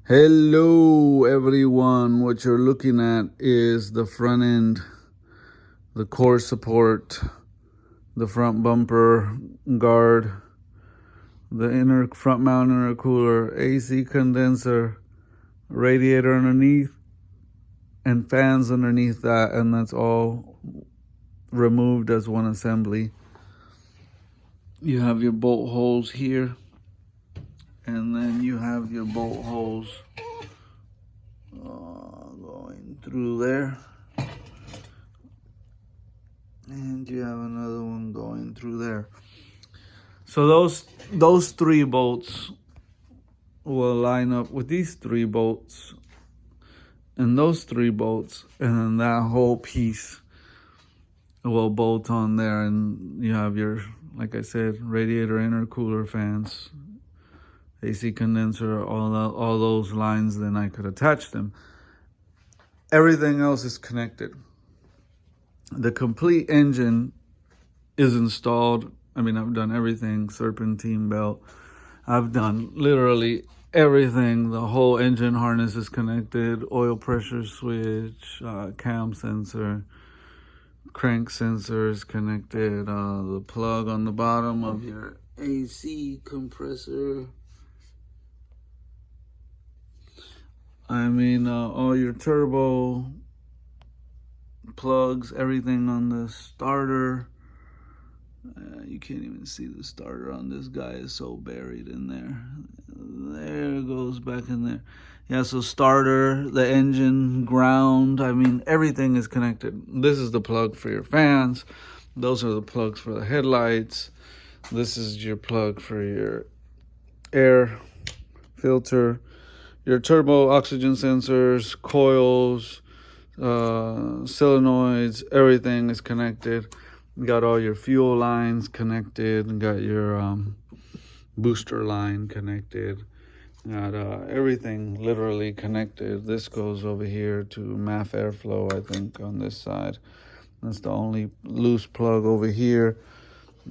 Hello everyone, what you're looking at is the front end, the core support, the front bumper guard, the inner front mount intercooler, AC condenser, radiator underneath, and fans underneath that, and that's all removed as one assembly. You have your bolt holes here, and then you have your bolt holes going through there, and you have another one going through there. So those three bolts will line up with these three bolts and those three bolts, and then that whole piece will bolt on there, and you have your, like I said, radiator, intercooler, fans, AC condenser, all those lines. Then I could attach them. Everything else is connected. The complete engine is installed. I mean, I've done everything, serpentine belt. I've done literally everything. The whole engine harness is connected, oil pressure switch, cam sensor, crank sensor is connected, the plug on the bottom of your AC compressor. I mean, all your turbo plugs, everything on the starter. You can't even see the starter on this guy, is so buried in there. There it goes back in there. Yeah, so starter, the engine, ground, I mean, everything is connected. This is the plug for your fans. Those are the plugs for the headlights. This is your plug for your air filter, your turbo oxygen sensors, coils, solenoids, everything is connected. You got all your fuel lines connected, and got your booster line connected. Got everything literally connected. This goes over here to MAF airflow, I think, on this side. That's the only loose plug over here.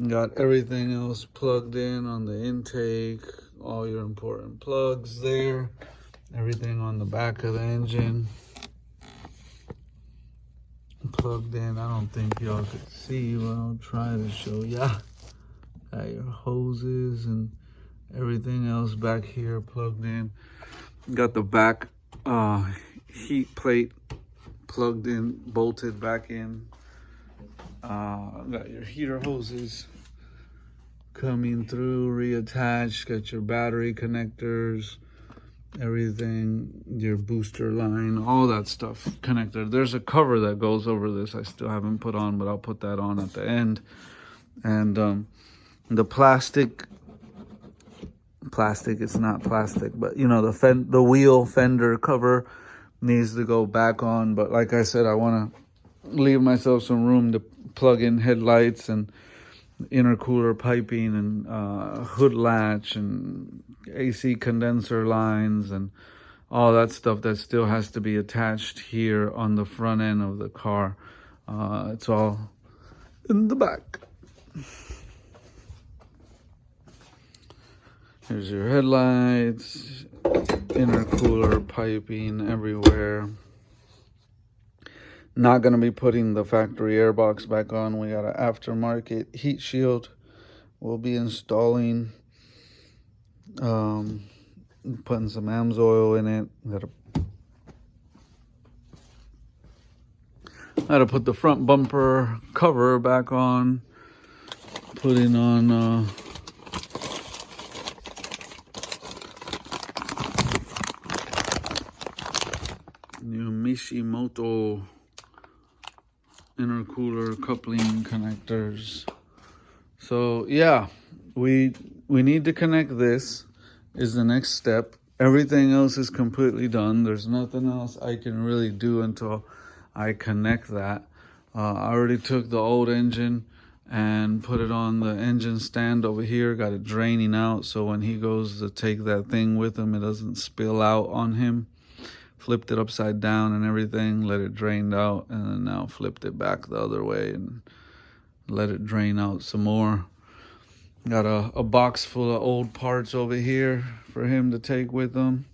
Got everything else plugged in on the intake, all your important plugs there. Everything on the back of the engine plugged in. I don't think y'all could see, but I'll try to show ya. Got your hoses and everything else back here plugged in. Got the back heat plate plugged in, bolted back in. Got your heater hoses coming through, reattached. Got your battery connectors, everything, your booster line, all that stuff connected. There's a cover that goes over this I still haven't put on, but I'll put that on at the end. And the plastic, it's not plastic, but you know, the wheel fender cover needs to go back on. But like I said, I want to leave myself some room to plug in headlights and intercooler piping and hood latch and AC condenser lines and all that stuff that still has to be attached here on the front end of the car. It's all in the back. Here's your headlights, intercooler piping everywhere. Not going to be putting the factory airbox back on. We got an aftermarket heat shield we'll be installing. Putting some AMSOIL in it. Gotta put the front bumper cover back on. Putting on new Mishimoto intercooler coupling connectors. So yeah, we need to connect this, is the next step. Everything else is completely done. There's nothing else I can really do until I connect that. I already took the old engine and put it on the engine stand over here. Got it draining out, so when he goes to take that thing with him, it doesn't spill out on him. Flipped it upside down and everything, let it drain out, and then now flipped it back the other way and let it drain out some more. Got a box full of old parts over here for him to take with him.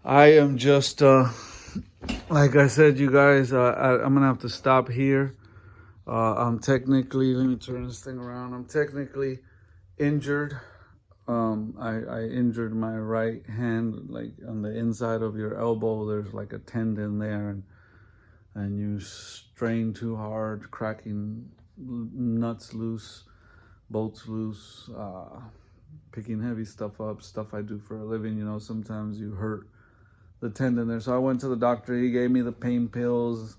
I am just, like I said, you guys, I'm going to have to stop here. I'm technically, let me turn this thing around. I'm technically injured. I injured my right hand, like on the inside of your elbow. There's like a tendon there, and you strain too hard, cracking nuts loose, bolts loose, picking heavy stuff up, stuff I do for a living. You know, sometimes you hurt the tendon there. So I went to the doctor. He gave me the pain pills,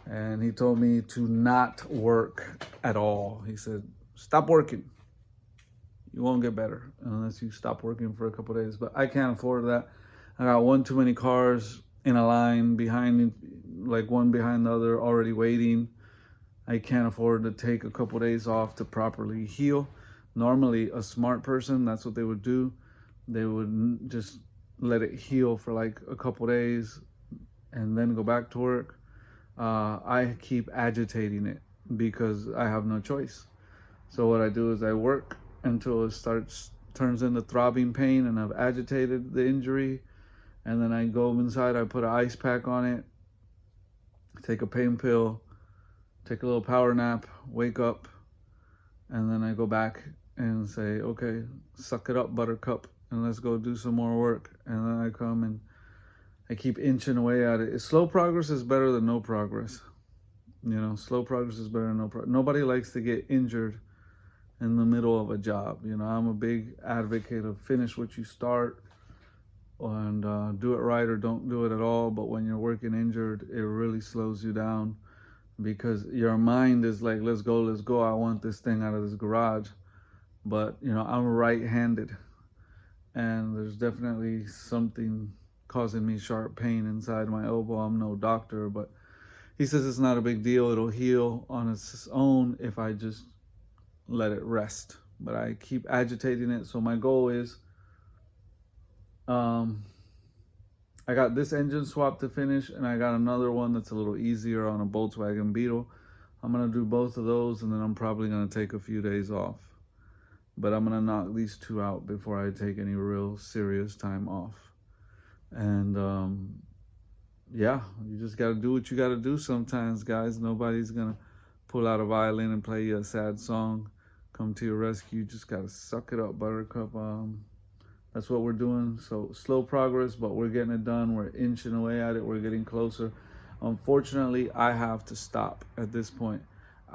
and he told me to not work at all. He said, stop working. You won't get better unless you stop working for a couple of days. But I can't afford that. I got one too many cars in a line behind, like one behind the other, already waiting. I can't afford to take a couple of days off to properly heal. Normally, a smart person, that's what they would do. They would just let it heal for like a couple of days and then go back to work. I keep agitating it because I have no choice. So what I do is I work until it turns into throbbing pain, and I've agitated the injury, and then I go inside, I put an ice pack on it, take a pain pill, take a little power nap, wake up, and then I go back and say, okay, suck it up, buttercup, and let's go do some more work. And then I come and I keep inching away at it. Slow progress is better than no progress. You know, slow progress is better than no progress. Nobody likes to get injured in the middle of a job. You know, I'm a big advocate of finish what you start, and do it right or don't do it at all. But when you're working injured, it really slows you down, because your mind is like, let's go, I want this thing out of this garage. But you know, I'm right-handed, and there's definitely something causing me sharp pain inside my elbow. I'm no doctor, but he says it's not a big deal. It'll heal on its own if I just let it rest. But I keep agitating it. So my goal is, I got this engine swap to finish, and I got another one that's a little easier on a Volkswagen Beetle. I'm going to do both of those, and then I'm probably going to take a few days off. But I'm going to knock these two out before I take any real serious time off. And yeah, you just got to do what you got to do sometimes, guys. Nobody's going to pull out a violin and play you a sad song, come to your rescue. You just got to suck it up, buttercup. That's what we're doing. So slow progress, but we're getting it done. We're inching away at it. We're getting closer. Unfortunately, I have to stop at this point.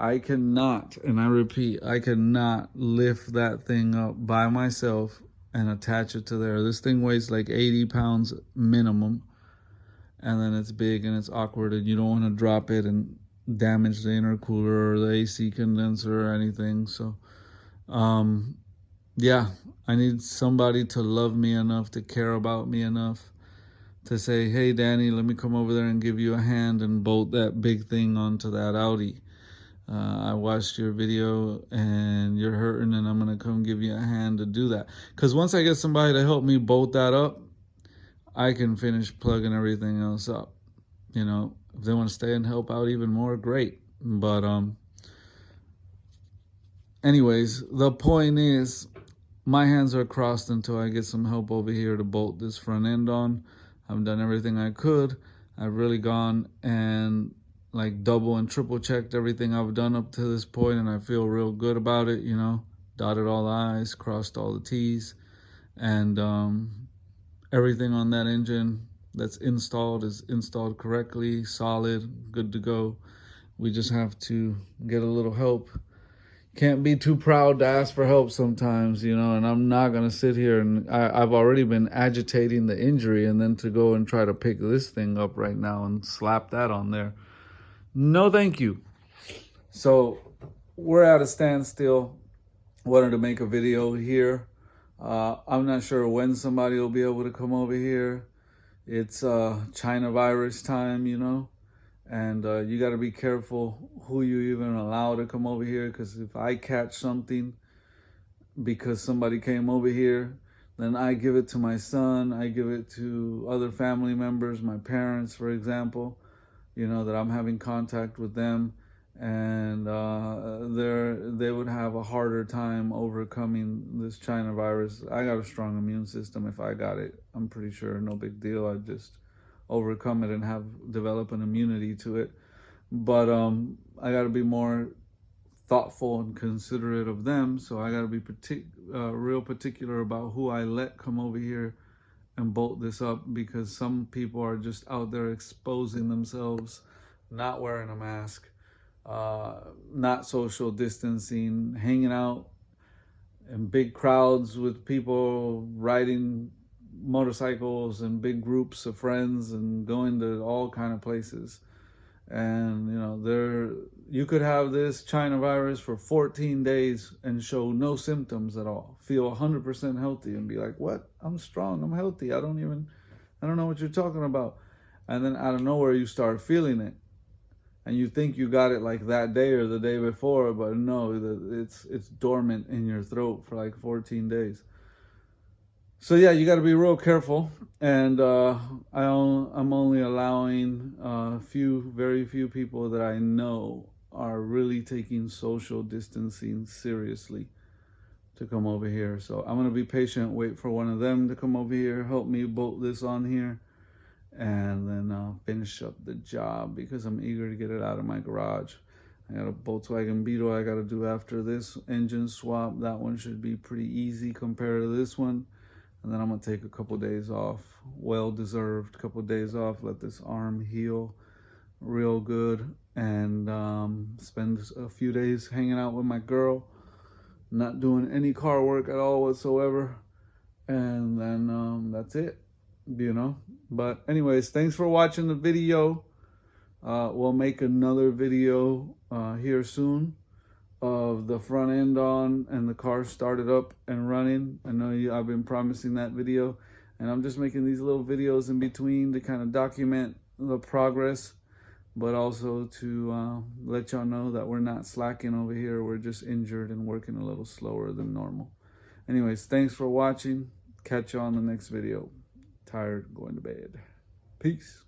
I cannot, and I repeat, I cannot lift that thing up by myself and attach it to there. This thing weighs like 80 pounds minimum, and then it's big and it's awkward, and you don't want to drop it and damage the intercooler or the AC condenser or anything. So yeah, I need somebody to love me enough, to care about me enough, to say, hey Danny, let me come over there and give you a hand and bolt that big thing onto that Audi. I watched your video and you're hurting, and I'm gonna come give you a hand to do that. Because once I get somebody to help me bolt that up, I can finish plugging everything else up. You know, if they want to stay and help out even more, great. But anyways, the point is, my hands are crossed until I get some help over here to bolt this front end on. I've done everything I could. I've really gone and like double and triple checked everything I've done up to this point, and I feel real good about it. You know, dotted all the I's, crossed all the T's, and everything on that engine that's installed is installed correctly, solid, good to go. We just have to get a little help. Can't be too proud to ask for help sometimes, you know, and I'm not going to sit here and I've already been agitating the injury, and then to go and try to pick this thing up right now and slap that on there. No, thank you. So we're at a standstill. Wanted to make a video here. I'm not sure when somebody will be able to come over here. It's China virus time, you know, and you got to be careful who you even allow to come over here, because if I catch something because somebody came over here, then I give it to my son, I give it to other family members, my parents, for example, you know, that I'm having contact with them, and they would have a harder time overcoming this China virus. I got a strong immune system. If I got it, I'm pretty sure no big deal. I'd just overcome it and develop an immunity to it. But I got to be more thoughtful and considerate of them. So I got to be real particular about who I let come over here and bolt this up, because some people are just out there exposing themselves, not wearing a mask, not social distancing, hanging out in big crowds with people riding motorcycles and big groups of friends and going to all kind of places. And you could have this China virus for 14 days and show no symptoms at all, feel 100% healthy and be like, what? I'm strong, I'm healthy, I don't know what you're talking about. And then out of nowhere you start feeling it, and you think you got it like that day or the day before, but no, it's dormant in your throat for like 14 days. So yeah, you got to be real careful, and I'm only allowing very few people that I know are really taking social distancing seriously to come over here. So I'm gonna be patient, wait for one of them to come over here, help me bolt this on here, and then I'll finish up the job, because I'm eager to get it out of my garage. I got a Volkswagen Beetle I got to do after this engine swap. That one should be pretty easy compared to this one. And then I'm going to take a couple days off, well-deserved couple days off, let this arm heal real good, and spend a few days hanging out with my girl, not doing any car work at all whatsoever. And then that's it, But anyways, thanks for watching the video. We'll make another video here soon of the front end on and the car started up and running. I know I've been promising that video, and I'm just making these little videos in between to kind of document the progress, but also to let y'all know that we're not slacking over here. We're just injured and working a little slower than normal. Anyways, thanks for watching. Catch you on the next video. Tired, going to bed. Peace.